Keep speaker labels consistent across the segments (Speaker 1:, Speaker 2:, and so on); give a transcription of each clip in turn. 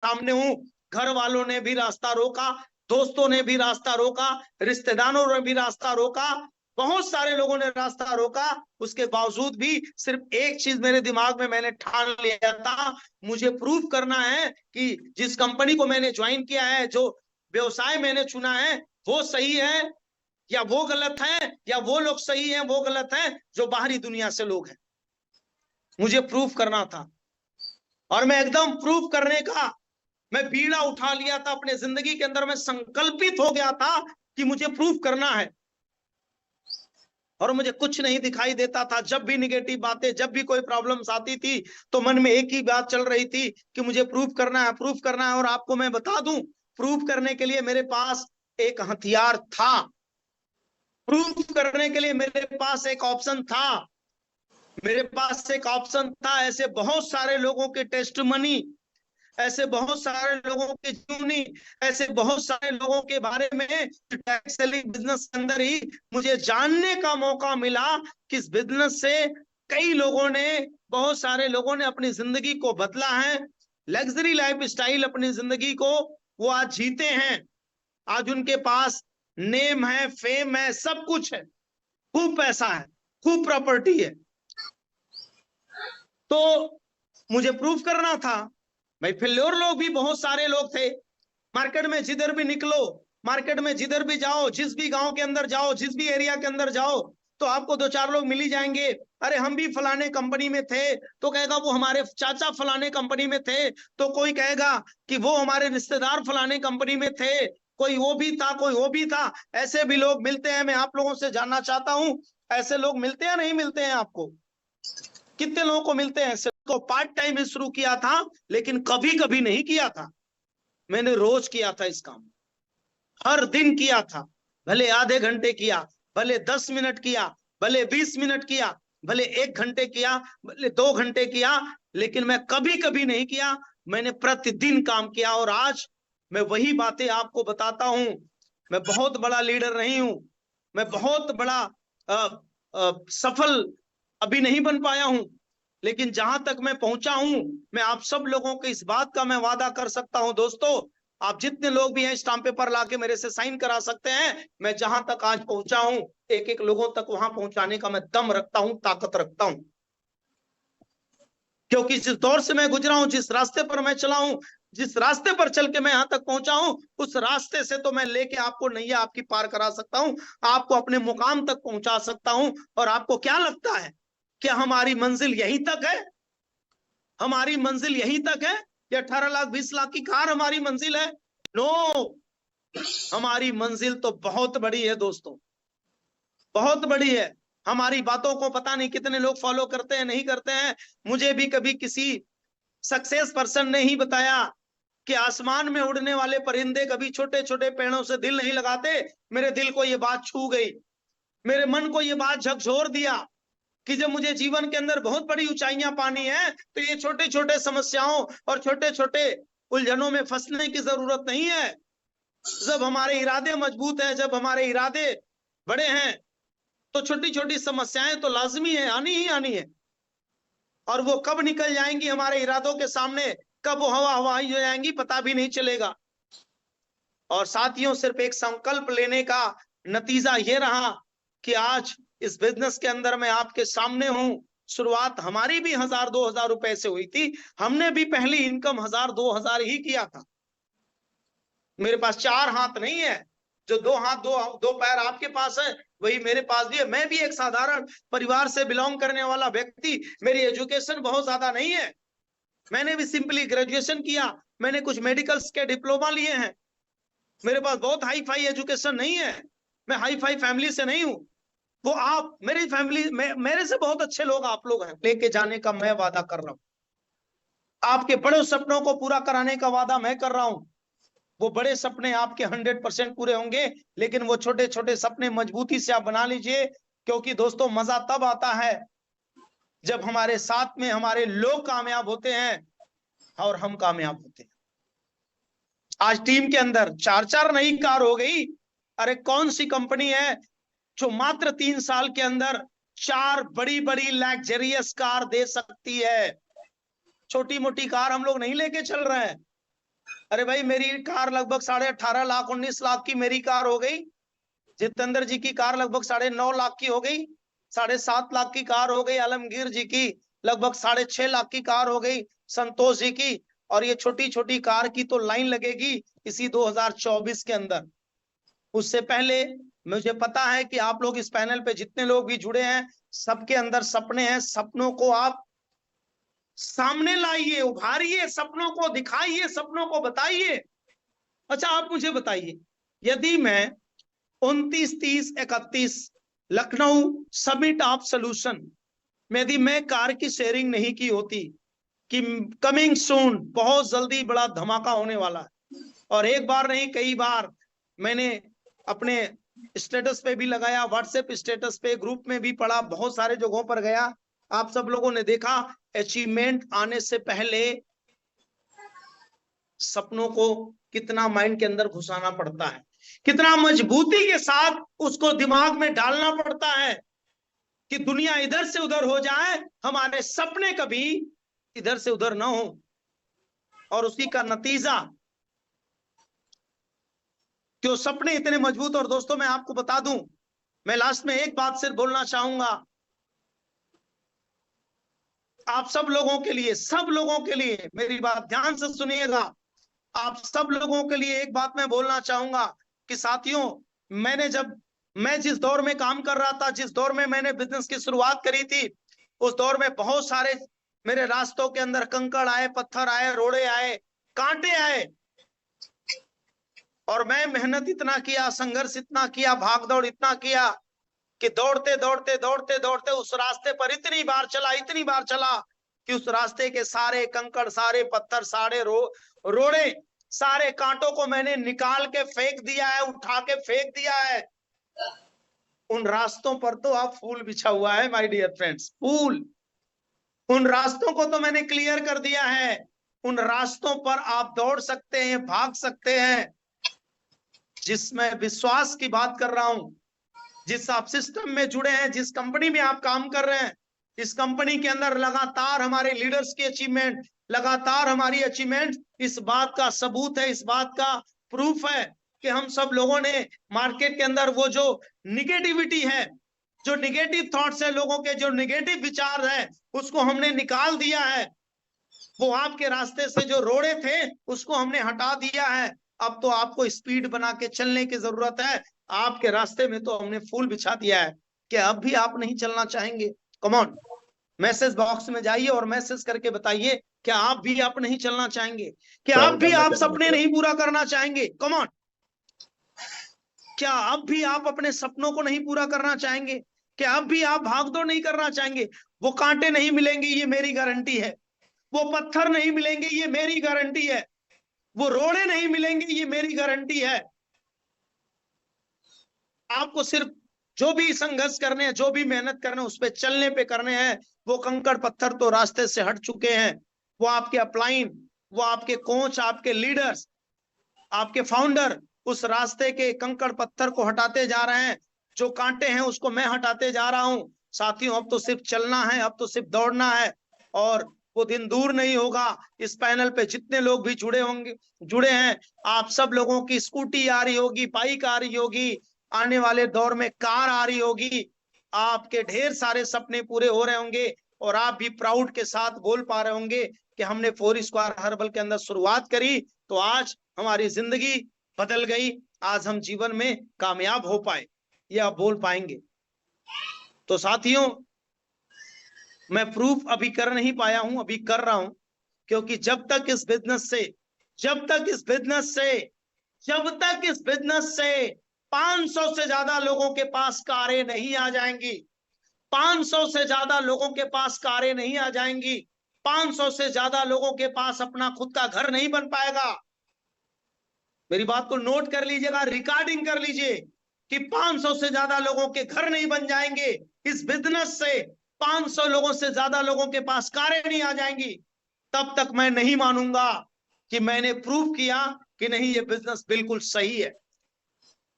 Speaker 1: सामने हूं। घर वालों ने भी रास्ता रोका, दोस्तों ने भी रास्ता रोका, रिश्तेदारों ने भी रास्ता रोका, बहुत सारे लोगों ने रास्ता रोका। उसके बावजूद भी सिर्फ एक चीज मेरे दिमाग में मैंने ठान लिया था, मुझे प्रूव करना है कि जिस कंपनी को मैंने ज्वाइन किया है, जो व्यवसाय मैंने चुना है, वो सही है या वो गलत है, या वो लोग सही हैं वो गलत है जो बाहरी दुनिया से लोग हैं। मुझे प्रूफ करना था और मैं एकदम प्रूफ करने का मैं बीड़ा उठा लिया था अपने जिंदगी के अंदर। मैं संकल्पित हो गया था कि मुझे प्रूफ करना है और मुझे कुछ नहीं दिखाई देता था। जब भी निगेटिव बातें, जब भी कोई प्रॉब्लम्स आती थी तो मन में एक ही बात चल रही थी कि मुझे प्रूफ करना है, प्रूफ करना है। और आपको मैं बता दूं, प्रूफ करने के लिए मेरे पास एक हथियार था, प्रूफ करने के लिए मेरे पास एक ऑप्शन था, मेरे पास एक ऑप्शन था। ऐसे बहुत सारे लोगों के टेस्टमनी, ऐसे बहुत सारे लोगों की जीवनी, ऐसे बहुत सारे लोगों के बारे में टैक्स सेलिंग बिजनेस के अंदर ही मुझे जानने का मौका मिला कि इस बिजनेस से कई लोगों ने, बहुत सारे लोगों ने अपनी जिंदगी को बदला है, लग्जरी लाइफ स्टाइल अपनी जिंदगी को वो आज जीते हैं। आज उनके पास नेम है, फेम है, सब कुछ है, खूब पैसा है, खूब प्रॉपर्टी है। तो मुझे प्रूफ करना था। भाई फेल्योर लोग भी बहुत सारे लोग थे मार्केट में, जिधर भी निकलो, मार्केट में जिधर भी जाओ, जिस भी गांव के अंदर जाओ, जिस भी एरिया के अंदर जाओ, तो आपको दो चार लोग मिल ही जाएंगे। अरे हम भी फलाने कंपनी में थे, तो कहेगा वो हमारे चाचा फलाने कंपनी में थे, तो कोई कहेगा कि वो हमारे रिश्तेदार फलाने कंपनी में थे, कोई वो भी था, कोई वो भी था। ऐसे भी लोग मिलते हैं। मैं आप लोगों से जानना चाहता हूं, ऐसे लोग मिलते हैं नहीं मिलते हैं आपको? कितने लोगों को मिलते हैं ऐसे? को पार्ट टाइम शुरू किया था, लेकिन कभी कभी नहीं किया था, मैंने रोज किया था इस काम, हर दिन किया था। भले आधे घंटे किया, भले 10 मिनट किया, भले 20 मिनट किया, भले 1 घंटे किया, भले 2 घंटे किया, लेकिन मैं कभी कभी नहीं किया, मैंने प्रतिदिन काम किया। और आज मैं वही बातें आपको बताता हूं। मैं बहुत बड़ा लीडर नहीं हूं, मैं बहुत बड़ा सफल अभी नहीं बन पाया हूं, लेकिन जहां तक मैं पहुंचा हूं, मैं आप सब लोगों को इस बात का मैं वादा कर सकता हूं दोस्तों, आप जितने लोग भी हैं स्टाम्प पेपर लाके मेरे से साइन करा सकते हैं। मैं जहां तक आज पहुंचा हूं, एक एक लोगों तक वहां पहुंचाने का मैं दम रखता हूं, ताकत रखता हूं। क्योंकि जिस दौर से मैं गुजरा हूं, जिस रास्ते पर मैं चला हूं, जिस रास्ते पर चल के मैं यहां तक पहुंचा हूं, उस रास्ते से तो मैं लेके आपको नैया आपकी पार करा सकता हूं, आपको अपने मुकाम तक पहुंचा सकता हूं। और आपको क्या लगता है, क्या हमारी मंजिल यहीं तक है? हमारी मंजिल यहीं तक है? या 18 लाख 20 लाख की कार हमारी मंजिल है? नो, हमारी मंजिल तो बहुत बड़ी है दोस्तों, बहुत बड़ी है। हमारी बातों को पता नहीं कितने लोग फॉलो करते हैं, नहीं करते हैं। मुझे भी कभी किसी सक्सेस पर्सन ने ही बताया कि आसमान में उड़ने वाले परिंदे कभी छोटे छोटे पेड़ों से दिल नहीं लगाते। मेरे दिल को ये बात छू गई, मेरे मन को ये बात झकझोर दिया कि जब मुझे जीवन के अंदर बहुत बड़ी ऊंचाइयां पानी है, तो ये छोटे छोटे समस्याओं और छोटे छोटे उलझनों में फंसने की जरूरत नहीं है। जब हमारे इरादे मजबूत है, जब हमारे इरादे बड़े हैं, तो छोटी छोटी समस्याएं तो लाजमी है, आनी ही आनी है। और वो कब निकल जाएंगी हमारे इरादों के सामने, कब वो हवा हवाई हो जाएंगी, पता भी नहीं चलेगा। और साथियों, सिर्फ एक संकल्प लेने का नतीजा ये रहा कि आज इस बिजनेस के अंदर मैं आपके सामने हूं। शुरुआत हमारी भी 1000-2000 रुपए से हुई थी। हमने भी पहली इनकम 1000-2000 ही किया था। मेरे पास 4 हाथ नहीं है, जो 2 हाथ दो पैर आपके पास है, वही मेरे पास भी है। मैं भी एक साधारण परिवार से बिलोंग करने वाला व्यक्ति, मेरी एजुकेशन बहुत ज्यादा नहीं है, मैंने भी सिंपली ग्रेजुएशन किया, मैंने कुछ मेडिकल्स के डिप्लोमा लिए हैं। मेरे पास बहुत हाई फाई एजुकेशन नहीं है, मैं हाई फाई फैमिली से नहीं हूं। वो आप, मेरी फैमिली, मेरे से बहुत अच्छे लोग आप लोग हैं। लेके जाने का मैं वादा कर रहा हूं, आपके बड़े सपनों को पूरा कराने का वादा मैं कर रहा हूं। वो बड़े सपने आपके 100% पूरे होंगे, लेकिन वो छोटे छोटे सपने मजबूती से आप बना लीजिए। क्योंकि दोस्तों, मजा तब आता है जब हमारे साथ में हमारे लोग कामयाब होते हैं और हम कामयाब होते हैं। आज टीम के अंदर 4-4 नई कार हो गई। अरे कौन सी कंपनी है जो मात्र 3 साल के अंदर 4 बड़ी बड़ी लग्जरियस कार दे सकती है? छोटी मोटी कार हम लोग नहीं लेके चल रहे हैं, अरे भाई मेरी कार लगभग 18.5 लाख 19 लाख की मेरी कार हो गई। जितेंद्र जी की कार लगभग 9.5 लाख की हो गई। 7.5 लाख की कार हो गई। आलमगीर जी की लगभग 6.5 लाख की कार हो गई। संतोष जी की। और ये छोटी छोटी कार की तो लाइन लगेगी इसी 2024 के अंदर। उससे पहले मुझे पता है कि आप लोग इस पैनल पे जितने लोग भी जुड़े हैं, सबके अंदर सपने हैं। सपनों को आप सामने लाइए, उभारिए, सपनों को दिखाइए, सपनों को बताइए। अच्छा आप मुझे बताइए, यदि मैं 29, 30, 31 लखनऊ समिट ऑफ सोल्यूशन में यदि मैं कार की शेयरिंग नहीं की होती कि कमिंग सून, बहुत जल्दी बड़ा धमाका होने वाला है, और एक बार नहीं कई बार मैंने अपने स्टेटस पे भी लगाया, व्हाट्सएप स्टेटस पे, ग्रुप में भी पढ़ा, बहुत सारे जगहों पर गया, आप सब लोगों ने देखा, अचीवमेंट आने से पहले सपनों को कितना माइंड के अंदर घुसाना पड़ता है, कितना मजबूती के साथ उसको दिमाग में डालना पड़ता है कि दुनिया इधर से उधर हो जाए, हमारे सपने कभी इधर से उधर ना हो। और उसी का नतीजा क्यों सपने इतने मजबूत। और दोस्तों मैं आपको बता दूं, मैं लास्ट में एक बात सिर्फ बोलना चाहूंगा, आप सब लोगों के लिए, सब लोगों के लिए मेरी बात ध्यान से सुनिएगा। आप सब लोगों के लिए एक बात मैं बोलना चाहूंगा कि साथियों, मैं जिस दौर में काम कर रहा था, जिस दौर में मैंने बिजनेस की शुरुआत करी थी, उस दौर में बहुत सारे मेरे रास्तों के अंदर कंकड़ आए, पत्थर आए, रोड़े आए, कांटे आए, और मैं मेहनत इतना किया, संघर्ष इतना किया, भागदौड़ इतना किया कि दौड़ते दौड़ते दौड़ते दौड़ते उस रास्ते पर इतनी बार चला कि उस रास्ते के सारे कंकड़, सारे पत्थर, सारे रोड़े, सारे कांटों को मैंने निकाल के फेंक दिया है, उठा के फेंक दिया है। उन रास्तों पर तो आप फूल बिछा हुआ है माय डियर फ्रेंड्स, फूल। उन रास्तों को तो मैंने क्लियर कर दिया है। उन रास्तों पर आप दौड़ सकते हैं, भाग सकते हैं। जिसमें विश्वास की बात कर रहा हूं, जिस आप सिस्टम में जुड़े हैं, जिस कंपनी में आप काम कर रहे हैं, इस कंपनी के अंदर लगातार हमारे लीडर्स की अचीवमेंट, लगातार हमारी अचीवमेंट इस बात का सबूत है, इस बात का प्रूफ है कि हम सब लोगों ने मार्केट के अंदर वो जो निगेटिविटी है, जो निगेटिव थॉट्स है, लोगों के जो निगेटिव विचार है, उसको हमने निकाल दिया है। वो आपके रास्ते से जो रोड़े थे उसको हमने हटा दिया है। अब तो आपको स्पीड बना के चलने की जरूरत है। आपके रास्ते में तो हमने फूल बिछा दिया है। क्या अब भी आप नहीं चलना चाहेंगे? कम ऑन, मैसेज बॉक्स में जाइए और मैसेज करके बताइए, क्या आप भी आप नहीं चलना चाहेंगे? क्या आप भी आप सपने नहीं पूरा करना चाहेंगे? कम ऑन, क्या अब भी आप अपने सपनों को नहीं पूरा करना चाहेंगे? क्या अब भी आप भागदौड़ नहीं करना चाहेंगे? वो कांटे नहीं मिलेंगे, ये मेरी गारंटी है। वो पत्थर नहीं मिलेंगे, ये मेरी गारंटी है। वो रोड़े नहीं मिलेंगे, ये मेरी गारंटी है। आपको सिर्फ जो भी संघर्ष करने हैं, जो भी मेहनत करने हैं, उस पर चलने पे करने हैं। वो कंकड़ पत्थर तो रास्ते से हट चुके हैं। वो आपके अपलाइन, वो आपके कोच, आपके लीडर्स, आपके फाउंडर उस रास्ते के कंकड़ पत्थर को हटाते जा रहे हैं। जो कांटे हैं उसको मैं हटाते जा रहा हूं। साथियों, अब तो सिर्फ चलना है, अब तो सिर्फ दौड़ना है, और वो दिन दूर नहीं होगा। इस पैनल पे जितने लोग भी जुड़े हैं, आप सब लोगों की स्कूटी आ रही होगी, बाइक आ रही होगी, आने वाले दौर में कार आ रही होगी। आपके ढेर सारे सपने पूरे हो रहे होंगे, और आप भी प्राउड के साथ बोल पा रहे होंगे कि हमने 4 स्क्वायर हर्बल के अंदर शुरुआत करी तो आज हमारी जिंदगी बदल गई, आज हम जीवन में कामयाब हो पाए। ये आप बोल पाएंगे। तो साथियों, मैं प्रूफ अभी कर नहीं पाया हूं, अभी कर रहा हूं, क्योंकि जब तक इस बिजनेस से 500 से ज्यादा लोगों के पास कारें नहीं आ जाएंगी, 500 से ज्यादा लोगों के पास कारें नहीं आ जाएंगी, 500 से ज्यादा लोगों के पास अपना खुद का घर नहीं बन पाएगा। मेरी बात को नोट कर लीजिएगा, रिकॉर्डिंग कर लीजिए कि 500 से ज्यादा लोगों के घर नहीं बन जाएंगे इस बिजनेस से, 500 लोगों से ज्यादा लोगों के पास कारें नहीं आ जाएंगी, तब तक मैं नहीं मानूंगा कि मैंने प्रूफ किया कि नहीं ये बिजनेस बिल्कुल सही है।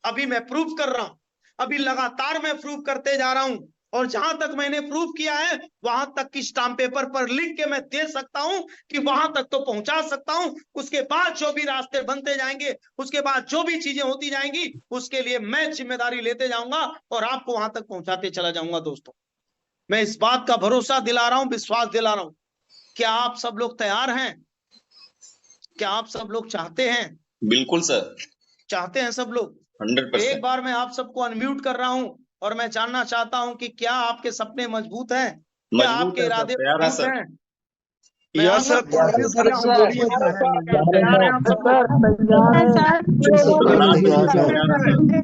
Speaker 1: अभी मैं प्रूफ कर रहा हूं, अभी लगातार मैं प्रूफ करते जा रहा हूं। और जहां तक मैंने प्रूफ किया है वहां तक की स्टाम्प पेपर पर लिख के मैं दे सकता हूं कि वहां तक तो पहुंचा सकता हूं। उसके बाद जो भी रास्ते बनते जाएंगे, उसके बाद जो भी चीजें होती जाएंगी, उसके लिए मैं जिम्मेदारी लेते जाऊंगा और आपको वहां तक पहुंचाते चला जाऊंगा। दोस्तों, मैं इस बात का भरोसा दिला रहा हूं, विश्वास दिला रहा हूं। क्या आप सब लोग तैयार हैं? क्या आप सब लोग चाहते हैं?
Speaker 2: बिल्कुल सर,
Speaker 1: चाहते हैं सब लोग?
Speaker 2: 100%।
Speaker 1: एक बार मैं आप सबको अनम्यूट कर रहा हूं और मैं जानना चाहता हूं कि क्या आपके सपने मजबूत हैं? क्या
Speaker 2: मजबूत
Speaker 1: आपके
Speaker 2: है सर,
Speaker 1: इरादे
Speaker 2: तैयार है
Speaker 1: मजबूत
Speaker 2: सर।
Speaker 1: हैं? मैं
Speaker 3: यस
Speaker 1: आप
Speaker 3: सर,
Speaker 1: सबको अनम्यूट कर रहा हूं,
Speaker 3: सर।
Speaker 1: बोलिए तैयार हैं आप सब लोग?
Speaker 2: सर,
Speaker 3: बिल्कुल
Speaker 2: तैयार है।